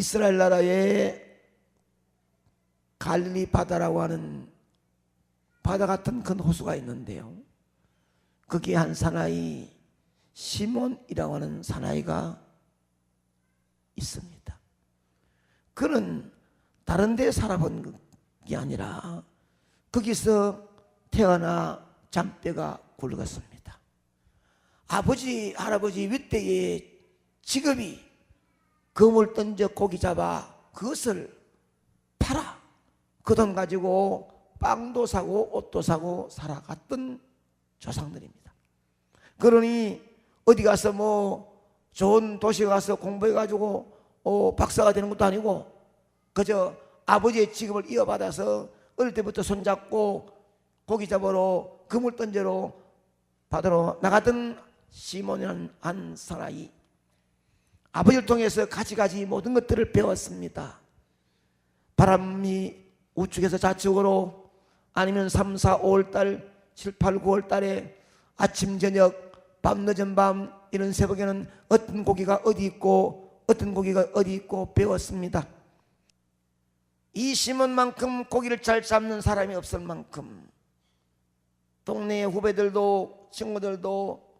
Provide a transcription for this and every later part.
이스라엘 나라에 갈릴리 바다라고 하는 바다 같은 큰 호수가 있는데요, 거기에 한 사나이 시몬이라고 하는 사나이가 있습니다. 그는 다른 데 살아본 게 아니라 거기서 태어나 잔뼈가 굵었습니다. 아버지 할아버지 윗대의 직업이 그물 던져 고기 잡아 그것을 팔아 그 돈 가지고 빵도 사고 옷도 사고 살아갔던 조상들입니다. 그러니 어디 가서 뭐 좋은 도시에 가서 공부해 가지고 박사가 되는 것도 아니고 그저 아버지의 직업을 이어받아서 어릴 때부터 손잡고 고기 잡으러 그물 던지러 바다로 나가던 시몬이라는 한 사나이, 아버지를 통해서 가지가지 모든 것들을 배웠습니다. 바람이 우측에서 좌측으로, 아니면 3, 4, 5월달, 7, 8, 9월달에 아침 저녁 밤 늦은 밤 이런 새벽에는 어떤 고기가 어디 있고 어떤 고기가 어디 있고 배웠습니다. 이 시몬만큼 고기를 잘 잡는 사람이 없을 만큼 동네의 후배들도 친구들도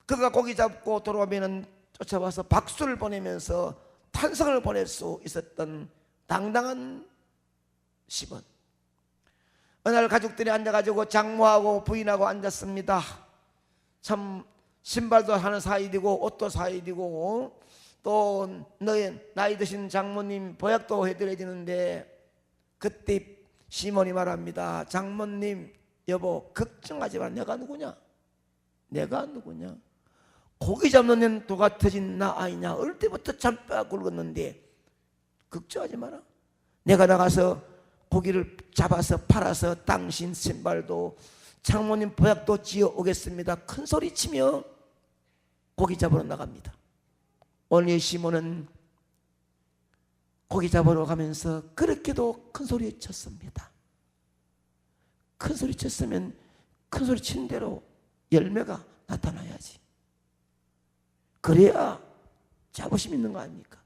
그가 고기 잡고 돌아오면 쫓아와서 박수를 보내면서 탄성을 보낼 수 있었던 당당한 시몬. 어느 날 가족들이 앉아가지고 장모하고 부인하고 앉았습니다. 참 신발도 하나 사야 되고 옷도 사야 되고 또 너의 나이 드신 장모님 보약도 해드려야 되는데, 그때 시몬이 말합니다. 장모님 여보 걱정하지 마라. 내가 누구냐? 내가 누구냐? 고기 잡는 애는 도가 터진 나 아니냐? 어릴 때부터 잔뼈가 굵었는데 걱정하지 마라. 내가 나가서 고기를 잡아서 팔아서 당신 신발도 장모님 보약도 지어 오겠습니다. 큰 소리 치며 고기 잡으러 나갑니다. 오늘 시몬은 고기 잡으러 가면서 그렇게도 큰 소리 쳤습니다. 큰 소리 쳤으면 큰 소리 친 대로 열매가 나타나야지. 그래야 자부심 있는 거 아닙니까?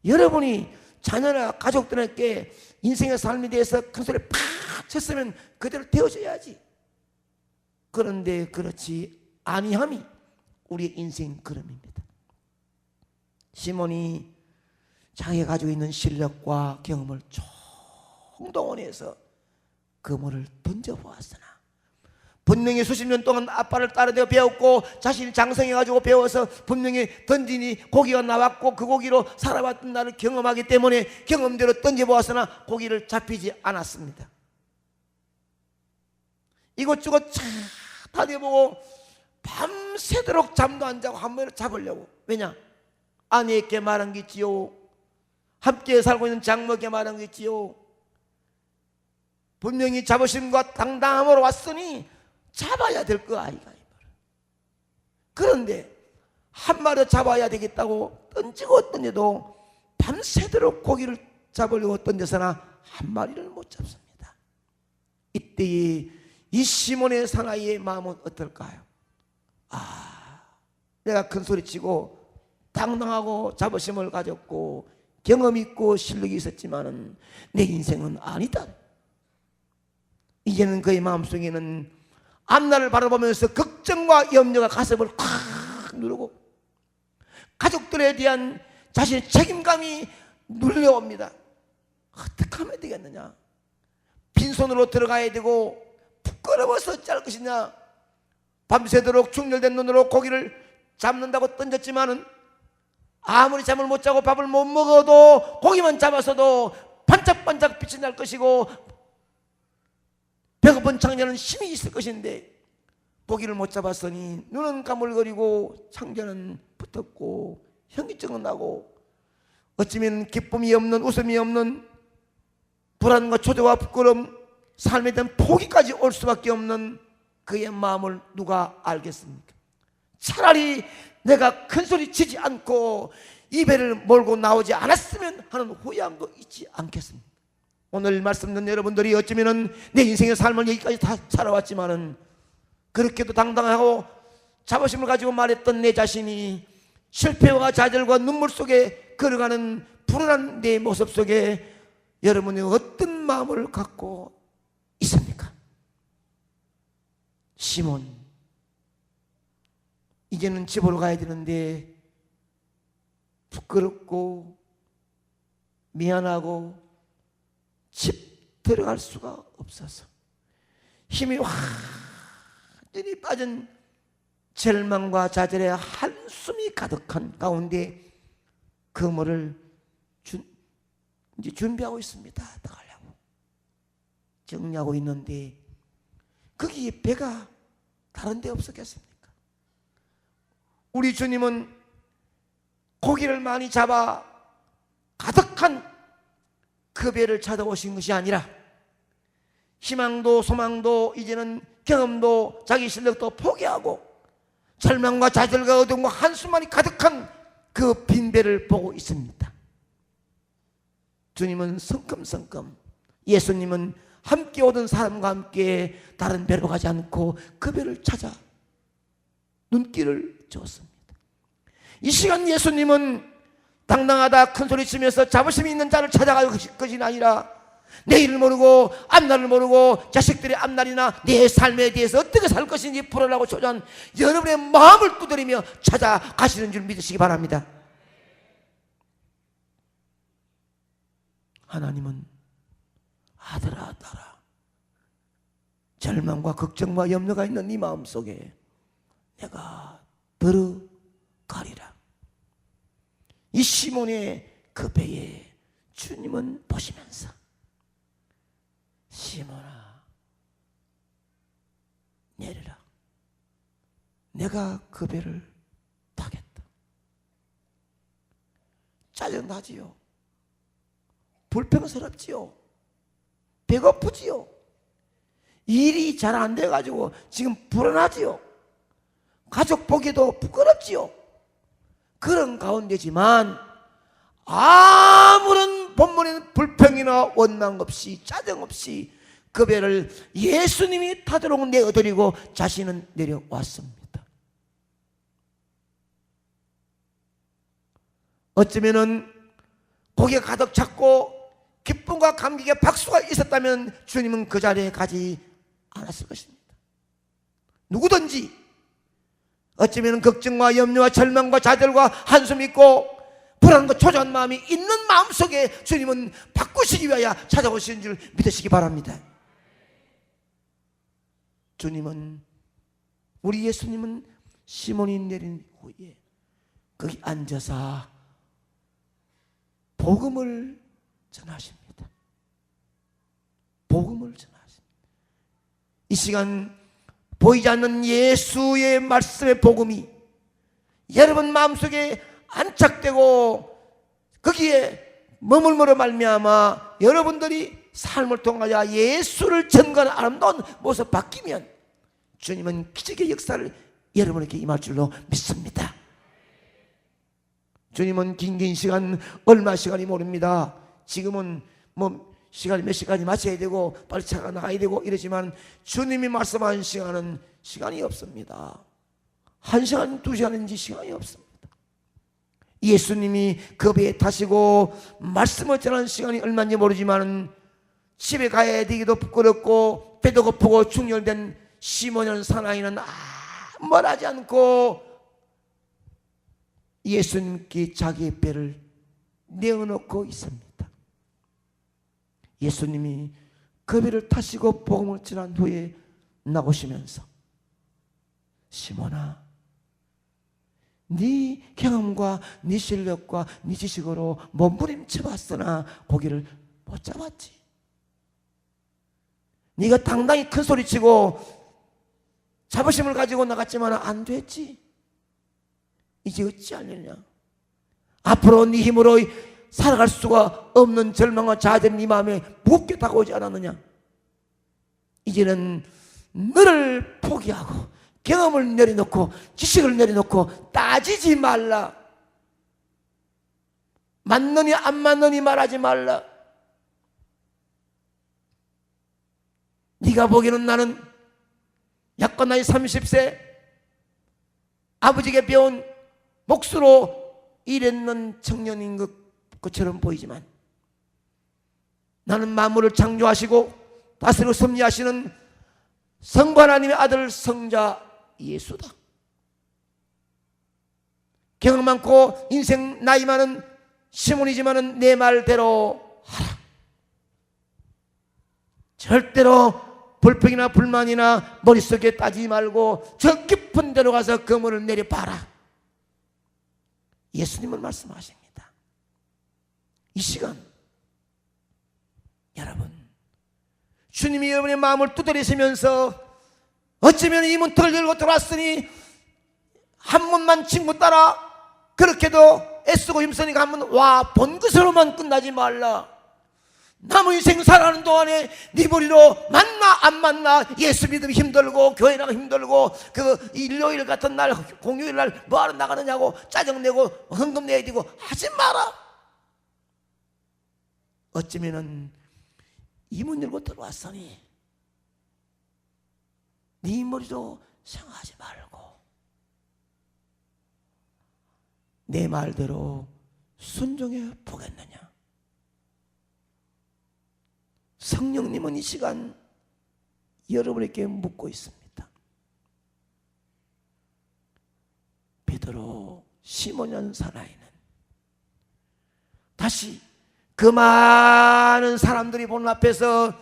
여러분이 자녀나 가족들에게 인생의 삶에 대해서 큰 소리 팍 쳤으면 그대로 되어져야지. 그런데 그렇지 아니함이 우리의 인생 걸음입니다. 시몬이 자기가 가지고 있는 실력과 경험을 총동원해서 그물을 던져보았으나 분명히 수십 년 동안 아빠를 따라대어 배웠고 자신이 장성해가지고 배워서 분명히 던지니 고기가 나왔고 그 고기로 살아왔던 나를 경험하기 때문에 경험대로 던져보았으나 고기를 잡히지 않았습니다. 이것저것 차 다녀보고 밤새도록 잠도 안 자고 한 번에 잡으려고. 왜냐? 아내에게 말한 게 있지요. 함께 살고 있는 장모에게 말한 게 있지요. 분명히 자부심과 당당함으로 왔으니 잡아야 될 거 아이가. 그런데 한 마리 잡아야 되겠다고 던지고 던져도 밤새도록 고기를 잡으려고 던져서나 한 마리를 못 잡습니다. 이때의 이 시몬의 사나이의 마음은 어떨까요? 내가 큰 소리치고 당당하고 자부심을 가졌고 경험 있고 실력이 있었지만은 내 인생은 아니다. 이제는 그의 마음속에는 앞날을 바라보면서 걱정과 염려가 가슴을 콱 누르고 가족들에 대한 자신의 책임감이 눌려옵니다. 어떻게 하면 되겠느냐? 빈손으로 들어가야 되고 부끄러워서 어찌할 것이냐? 밤새도록 충혈된 눈으로 고기를 잡는다고 던졌지만은 아무리 잠을 못 자고 밥을 못 먹어도 고기만 잡아서도 반짝반짝 빛이 날 것이고 배고픈 창자는 힘이 있을 것인데 고기를 못 잡았으니 눈은 가물거리고 창자는 붙었고 현기증은 나고 어쩌면 기쁨이 없는 웃음이 없는 불안과 초조와 부끄러움, 삶에 대한 포기까지 올 수밖에 없는 그의 마음을 누가 알겠습니까? 차라리 내가 큰소리 치지 않고 이 배를 몰고 나오지 않았으면 하는 후회함도 있지 않겠습니까? 오늘 말씀 듣는 여러분들이 어쩌면 내 인생의 삶을 여기까지 다 살아왔지만은 그렇게도 당당하고 자부심을 가지고 말했던 내 자신이 실패와 좌절과 눈물 속에 걸어가는 불안한 내 모습 속에 여러분이 어떤 마음을 갖고 있습니까? 시몬, 이제는 집으로 가야 되는데 부끄럽고 미안하고 집 들어갈 수가 없어서 힘이 완전히 빠진 절망과 좌절의 한숨이 가득한 가운데 그물을 이제 준비하고 있습니다. 들어가려고 정리하고 있는데 거기에 배가 다른 데 없었겠습니까? 우리 주님은 고기를 많이 잡아 가득한 그 배를 찾아오신 것이 아니라 희망도 소망도 이제는 경험도 자기 실력도 포기하고 절망과 좌절과 어둠과 한숨만이 가득한 그 빈 배를 보고 있습니다. 주님은 성큼성큼, 예수님은 함께 오던 사람과 함께 다른 배로 가지 않고 그 배를 찾아 눈길을 주었습니다. 이 시간 예수님은 당당하다 큰소리치면서 자부심이 있는 자를 찾아갈 것이 아니라 내일을 모르고 앞날을 모르고 자식들의 앞날이나 내 삶에 대해서 어떻게 살 것인지 풀어라고 조전 여러분의 마음을 두드리며 찾아가시는 줄 믿으시기 바랍니다. 하나님은 아들아 딸아, 절망과 걱정과 염려가 있는 네 마음속에 내가 들어가리라. 이 시몬의 그 배에 주님은 보시면서 시몬아 내리라, 내가 그 배를 타겠다. 짜증나지요, 불평스럽지요, 배고프지요, 일이 잘 안 돼가지고 지금 불안하지요, 가족 보기도 부끄럽지요. 그런 가운데지만 아무런 본문에는 불평이나 원망 없이 짜증 없이 그 배를 예수님이 타도록 내어드리고 자신은 내려왔습니다. 어쩌면은 고개 가득 찼고 기쁨과 감격의 박수가 있었다면 주님은 그 자리에 가지 않았을 것입니다. 누구든지 어쩌면 걱정과 염려와 절망과 좌절과 한숨 있고 불안과 초조한 마음이 있는 마음속에 주님은 바꾸시기 위하여 찾아오시는 줄 믿으시기 바랍니다. 주님은, 우리 예수님은 시몬이 내린 후에 거기 앉아서 복음을 전하십니다. 복음을 전하십니다. 이 시간 보이지 않는 예수의 말씀의 복음이 여러분 마음속에 안착되고 거기에 머물므로 말미암아 여러분들이 삶을 통하여 예수를 전가하는 아름다운 모습 바뀌면 주님은 기적의 역사를 여러분에게 임할 줄로 믿습니다. 주님은 긴 시간, 얼마 시간이 모릅니다. 지금은 시간이 몇 시까지 마쳐야 되고 빨리 차가 나가야 되고 이러지만 주님이 말씀하신 시간은 시간이 없습니다. 1시간, 2시간인지 시간이 없습니다. 예수님이 그 배에 타시고 말씀을 전하는 시간이 얼마인지 모르지만 집에 가야 되기도 부끄럽고 배도 고프고 중열된 시몬이라는 사나이는 아무 말하지 않고 예수님께 자기의 배를 내어놓고 있습니다. 예수님이 그 배를 타시고 복음을 전한 후에 나오시면서 시몬아, 네 경험과 네 실력과 네 지식으로 몸부림쳐봤으나 고기를 못 잡았지. 네가 당당히 큰 소리치고 자부심을 가지고 나갔지만 안 됐지. 이제 어찌 하려냐. 앞으로 네 힘으로 살아갈 수가 없는 절망과 좌절이 네 마음에 무겁게 다가오지 않았느냐. 이제는 너를 포기하고 경험을 내려놓고 지식을 내려놓고 따지지 말라. 맞느니 안 맞느니 말하지 말라. 네가 보기에는 나는 약간 나이 30세 아버지에게 배운 몫으로 일했는 청년인 것 것처럼 보이지만 나는 만물을 창조하시고 다스리고 섭리하시는 성부 하나님의 아들 성자 예수다. 경험 많고 인생 나이 많은 시몬이지만은 내 말대로 하라. 절대로 불평이나 불만이나 머릿속에 따지지 말고 저 깊은 데로 가서 그물을 내려봐라. 예수님은 말씀하십니다. 이 시간 여러분, 주님이 여러분의 마음을 두드리시면서 어쩌면 이 문턱을 열고 들어왔으니 한 번만 친구 따라 그렇게도 애쓰고 힘쓰니까 한 번 와 본 것으로만 끝나지 말라. 남은 인생 살아가는 동안에 네 머리로 만나 안 만나 예수 믿으면 힘들고 교회 나가 힘들고 그 일요일 같은 날 공휴일 날 뭐하러 나가느냐고 짜증내고 헌금 내야 되고 하지 마라. 어쩌면은 이 문 열고 들어왔으니 네 머리로 생각하지 말고 내 말대로 순종해 보겠느냐. 성령님은 이 시간 여러분에게 묻고 있습니다. 베드로, 시몬 사나이는 다시 그 많은 사람들이 보는 앞에서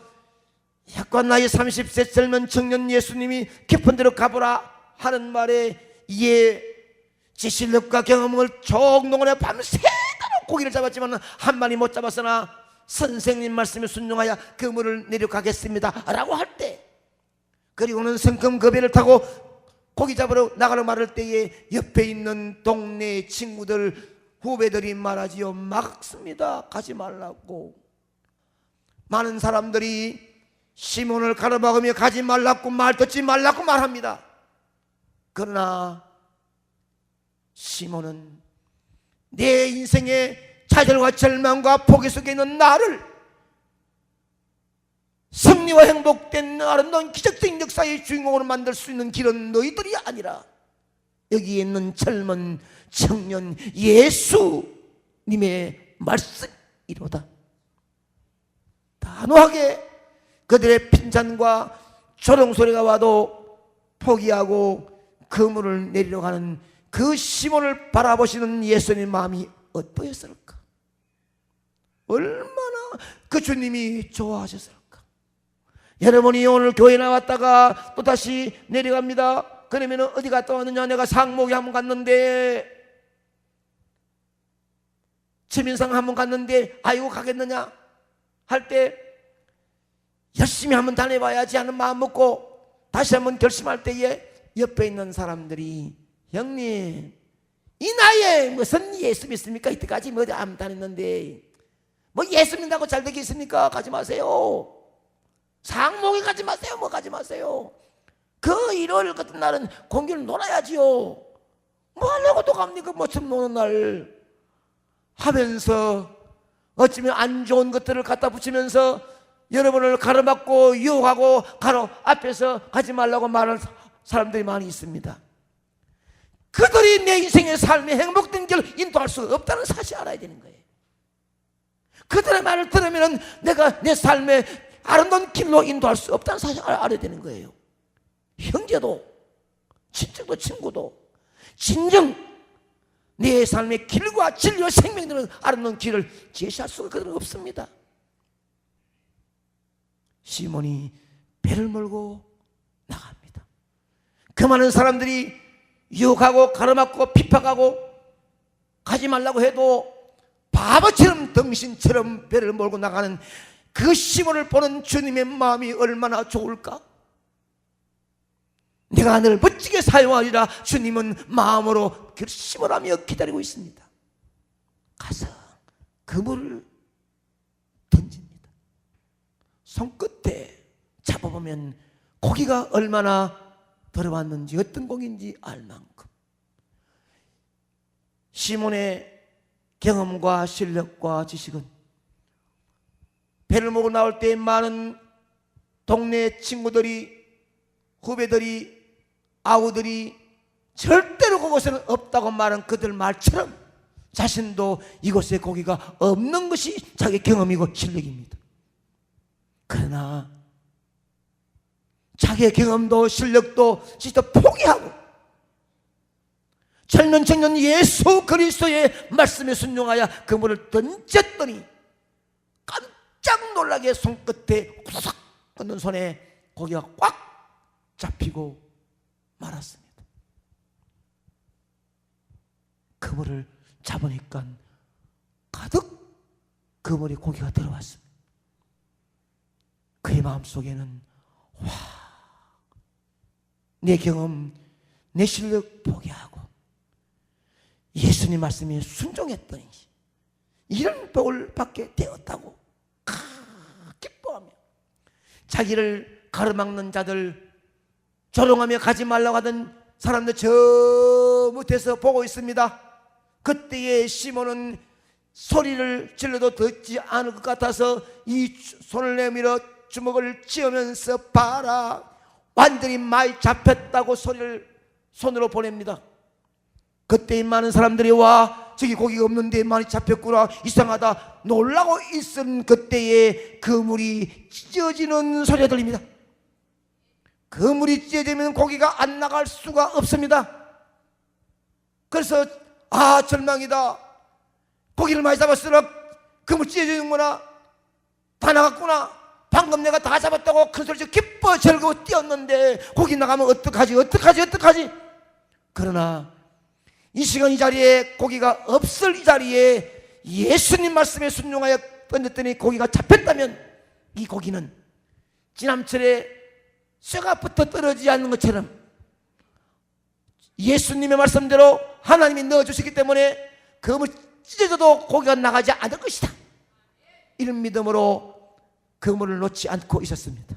약관 나이 30세 젊은 청년 예수님이 깊은 데로 가보라 하는 말에 이에 제 실력과 경험을 종농원에 밤새도록 고기를 잡았지만 한 마리 못 잡았으나 선생님 말씀에 순종하여 그물을 내려가겠습니다 라고 할 때, 그리고는 성큼 그 배를 타고 고기 잡으러 나가는 말할 때에 옆에 있는 동네 친구들 후배들이 말하지요. 막습니다. 가지 말라고. 많은 사람들이 시몬을 가로막으며 가지 말라고 말 듣지 말라고 말합니다. 그러나 시몬은 내 인생의 좌절과 절망과 포기 속에 있는 나를 승리와 행복된 아름다운 기적적인 역사의 주인공으로 만들 수 있는 길은 너희들이 아니라 여기에 있는 젊은 청년 예수님의 말씀이로다. 단호하게 그들의 핀잔과 조롱소리가 와도 포기하고 그물을 내리러 가는 그 시몬을 바라보시는 예수님의 마음이 어떠했을까? 얼마나 그 주님이 좋아하셨을까? 여러분이 오늘 교회 나왔다가 또다시 내려갑니다. 그러면 어디 갔다 왔느냐? 내가 상목에 한번 갔는데, 최민상 한번 갔는데 아이고 가겠느냐 할 때 열심히 한번 다녀봐야지 하는 마음 먹고 다시 한번 결심할 때에 옆에 있는 사람들이 형님 이 나이에 무슨 예수 믿습니까? 이때까지 뭐 안 다녔는데 뭐 예수 믿는다고 잘 되겠습니까? 가지 마세요. 상목에 가지 마세요. 뭐 가지 마세요. 그 일요일 같은 날은 공기를 놀아야지요. 뭐 하려고 또 갑니까? 뭐좀 노는 날 하면서 어쩌면 안 좋은 것들을 갖다 붙이면서 여러분을 가로막고 유혹하고 가로 앞에서 가지 말라고 말하는 사람들이 많이 있습니다. 그들이 내 인생의 삶에 행복된 길을 인도할 수 없다는 사실을 알아야 되는 거예요. 그들의 말을 들으면 내가 내 삶에 아름다운 길로 인도할 수 없다는 사실을 알아야 되는 거예요. 형제도 친척도 친구도 진정 내 삶의 길과 진리와 생명들은 아름다운 길을 제시할 수가 그들은 없습니다. 시몬이 배를 몰고 나갑니다. 그 많은 사람들이 유혹하고 가로막고 핍박하고 가지 말라고 해도 바보처럼 덩신처럼 배를 몰고 나가는 그 시몬을 보는 주님의 마음이 얼마나 좋을까? 내가 너를 멋지게 사용하리라 주님은 마음으로 결심을 하며 기다리고 있습니다. 가서 그물을 던집니다. 손끝에 잡아보면 고기가 얼마나 들어왔는지 어떤 고기인지 알 만큼 시몬의 경험과 실력과 지식은 배를 몰고 나올 때 많은 동네 친구들이 후배들이 아우들이 절대로 그곳에는 없다고 말한 그들 말처럼 자신도 이곳에 고기가 없는 것이 자기 경험이고 실력입니다. 그러나 자기의 경험도 실력도 진짜 포기하고 젊은 청년 예수 그리스도의 말씀에 순종하여 그물을 던졌더니 깜짝 놀라게 손끝에 구석 끊는 손에 고기가 꽉 잡히고 말았습니다. 그물을 잡으니까 가득 그물에 고기가 들어왔습니다. 그의 마음속에는 와, 내 경험, 내 실력 포기하고 예수님 말씀에 순종했더니 이런 복을 받게 되었다고 기뻐하며 자기를 가로막는 자들, 조롱하며 가지 말라고 하던 사람들 저 밑에서 보고 있습니다. 그때에 시몬은 소리를 질러도 듣지 않을 것 같아서 이 손을 내밀어 주먹을 쥐으면서 봐라, 완전히 많이 잡혔다고 소리를 손으로 보냅니다. 그때 많은 사람들이 와, 저기 고기가 없는데 많이 잡혔구나, 이상하다 놀라고 있은 그때에 그물이 찢어지는 소리가 들립니다. 그물이 찢어지면 고기가 안 나갈 수가 없습니다. 그래서 아, 절망이다, 고기를 많이 잡았으나 그물 찢어지는구나, 다 나갔구나, 방금 내가 다 잡았다고 큰 소리로 기뻐 즐거워 뛰었는데 고기 나가면 어떡하지. 그러나 이 시간 이 자리에 고기가 없을 이 자리에 예수님 말씀에 순종하여 던졌더니 고기가 잡혔다면 이 고기는 지남철에 쇠가 붙어 떨어지지 않는 것처럼 예수님의 말씀대로 하나님이 넣어주시기 때문에 그물 찢어져도 고기가 나가지 않을 것이다, 이런 믿음으로 그물을 놓지 않고 있었습니다.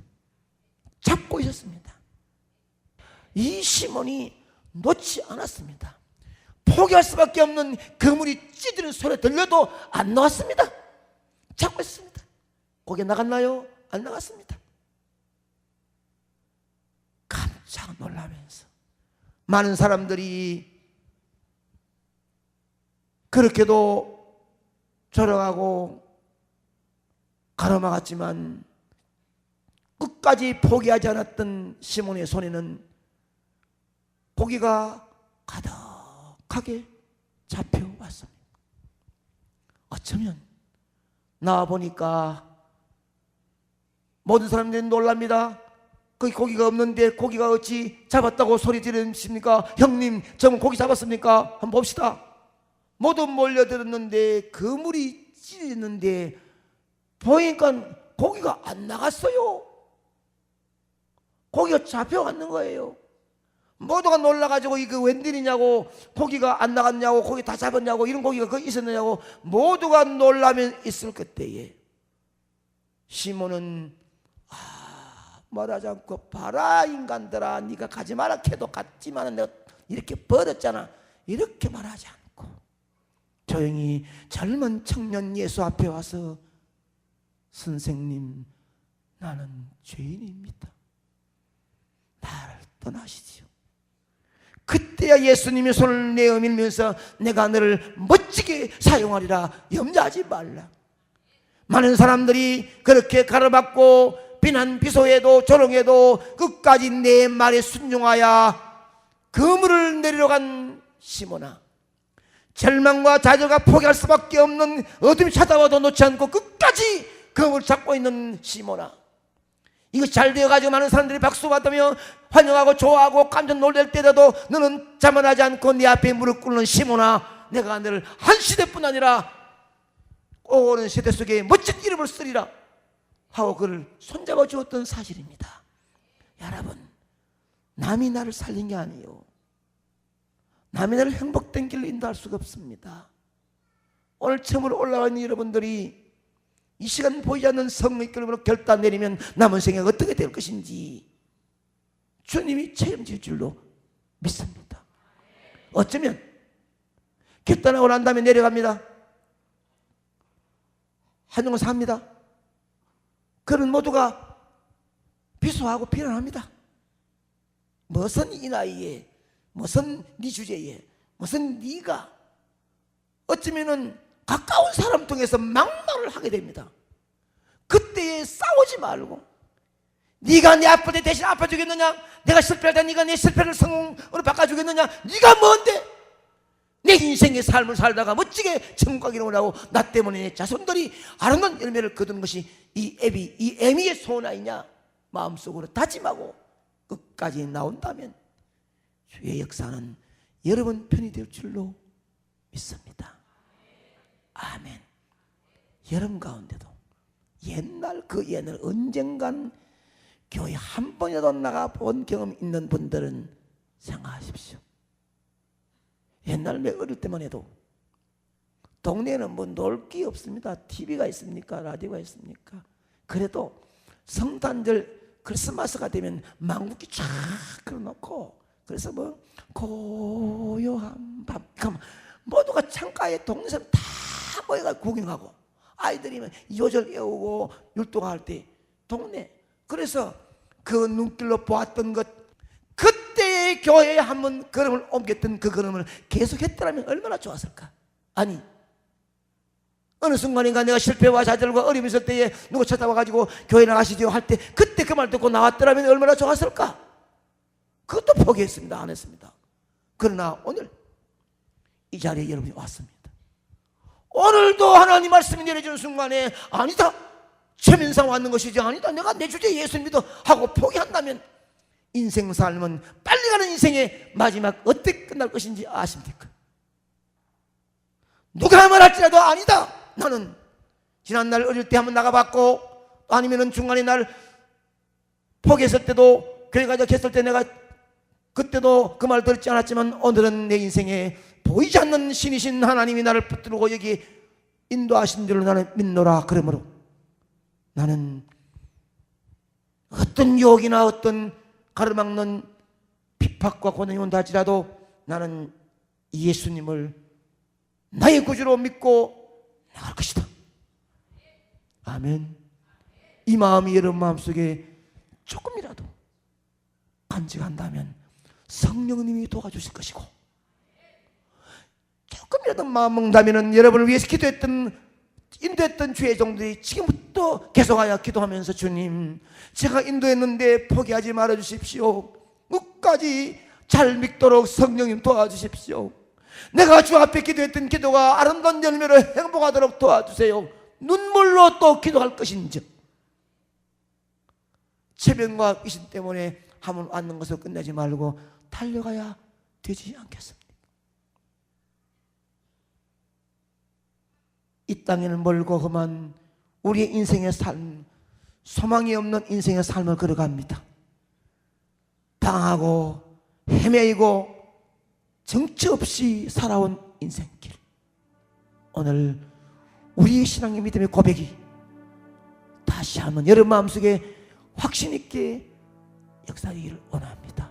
잡고 있었습니다. 이 시몬이 놓지 않았습니다. 포기할 수밖에 없는 그물이 찢어지는 소리 들려도 안 나왔습니다. 잡고 있습니다. 고기 나갔나요? 안 나갔습니다. 깜짝 놀라면서 많은 사람들이 그렇게도 조롱하고 가로막았지만 끝까지 포기하지 않았던 시몬의 손에는 고기가 가득하게 잡혀왔습니다. 어쩌면 나와보니까 모든 사람들이 놀랍니다. 거기 고기가 없는데 고기가 어찌 잡았다고 소리 지르십니까? 형님, 저 고기 잡았습니까? 한번 봅시다. 모두 몰려들었는데 그물이 찢어졌는데 보니까 고기가 안 나갔어요. 고기가 잡혀갔는 거예요. 모두가 놀라가지고 이게 웬일이냐고, 고기가 안 나갔냐고, 고기 다 잡았냐고, 이런 고기가 거기 있었느냐고 모두가 놀라면 있을 그때에 시몬은 말하지 않고, 봐라 인간들아, 네가 가지 마라 해도 갔지만 내가 이렇게 버렸잖아, 이렇게 말하지 않고 조용히 젊은 청년 예수 앞에 와서 선생님, 나는 죄인입니다. 나를 떠나시지요. 그때야 예수님이 손을 내어밀면서 내가 너를 멋지게 사용하리라, 염려하지 말라. 많은 사람들이 그렇게 가로막고 비난 비소해도 조롱해도 끝까지 내 말에 순종하여 그물을 내리러 간 시몬아, 절망과 좌절과 포기할 수밖에 없는 어둠이 찾아와도 놓지 않고 끝까지 그물을 잡고 있는 시몬아, 이거 잘 되어가지고 많은 사람들이 박수 받으며 환영하고 좋아하고 깜짝 놀랄 때라도 너는 자만하지 않고 네 앞에 무릎 꿇는 시몬아, 내가 너를 한 시대뿐 아니라 오는 세대 속에 멋진 이름을 쓰리라 하고 그를 손잡아 주었던 사실입니다. 여러분, 남이 나를 살린 게 아니에요. 남이 나를 행복된 길로 인도할 수가 없습니다. 오늘 처음으로 올라와 있는 여러분들이 이 시간 보이지 않는 성령의 끌림으로 결단 내리면 남은 생애가 어떻게 될 것인지 주님이 책임질 줄로 믿습니다. 어쩌면 결단하고 난 다음에 내려갑니다. 한영을 삽니다. 그런 모두가 비소하고 비난합니다. 무슨 이 나이에, 무슨 네 주제에, 무슨 네가 어쩌면은 가까운 사람 통해서 막말을 하게 됩니다. 그때에 싸우지 말고, 네가 내 아플 때 대신 아파주겠느냐? 내가 실패할 때 네가 내 실패를 성공으로 바꿔주겠느냐? 네가 뭔데? 내 인생의 삶을 살다가 멋지게 천국 가기를 원하고 나 때문에 내 자손들이 아름다운 열매를 거두는 것이 이 에미의 소원 아니냐? 마음속으로 다짐하고 끝까지 나온다면 주의 역사는 여러분 편이 될 줄로 믿습니다. 아멘. 여러분 가운데도 옛날 언젠간 교회 한 번이라도 나가본 경험 있는 분들은 생각하십시오. 옛날 내 어릴 때만 해도 동네에는 뭐 놀 게 없습니다. TV가 있습니까? 라디오가 있습니까? 그래도 성탄절 크리스마스가 되면 망국기 쫙 걸어놓고, 그래서 뭐 고요한 밤, 모두가 창가에 동네 사람 다 모여가 구경하고, 아이들이 요절 외우고 율동할 때 동네, 그래서 그 눈길로 보았던 것, 그때의 교회에 한번 걸음을 옮겼던 그 걸음을 계속했더라면 얼마나 좋았을까. 아니, 어느 순간인가 내가 실패와 좌절과 어려움이 있을 때에 누가 찾아와가지고 교회 나가시죠 할 때 그때 그 말 듣고 나왔더라면 얼마나 좋았을까. 그것도 포기했습니다. 안 했습니다. 그러나 오늘 이 자리에 여러분이 왔습니다. 오늘도 하나님 말씀이 내려주는 순간에 아니다, 최면상 왔는 것이지, 아니다, 내가 내 주제 예수 믿어 하고 포기한다면 인생 삶은 빨리 가는 인생의 마지막 어떻게 끝날 것인지 아십니까? 누가 말할지라도 아니다, 나는 지난날 어릴 때 한번 나가봤고, 아니면은 중간에 날 포기했을 때도, 교회 가자 했을 때 내가 그때도 그 말 들었지 않았지만 오늘은 내 인생에 보이지 않는 신이신 하나님이 나를 붙들고 여기 인도하신 줄로 나는 믿노라. 그러므로 나는 어떤 유혹이나 어떤 가로막는 핍박과 고난이 온다 할지라도 나는 예수님을 나의 구주로 믿고 나갈 것이다. 아멘. 이 마음이 여러분 마음속에 조금이라도 간직한다면 성령님이 도와주실 것이고, 조금이라도 마음 먹는다면 여러분을 위해서 인도했던 주의 종들이 지금부터 계속하여 기도하면서, 주님, 제가 인도했는데 포기하지 말아 주십시오. 끝까지 잘 믿도록 성령님 도와주십시오. 내가 주 앞에 기도했던 기도가 아름다운 열매로 행복하도록 도와주세요. 눈물로 또 기도할 것인지, 체면과 귀신 때문에 한번 왔는 것을 끝내지 말고 달려가야 되지 않겠습니까? 이 땅에는 멀고 험한 우리의 인생의 삶, 소망이 없는 인생의 삶을 걸어갑니다. 당하고 헤매이고 정처 없이 살아온 인생길, 오늘 우리의 신앙의 믿음의 고백이 다시 한번 여러분 마음속에 확신 있게 역사하기를 원합니다.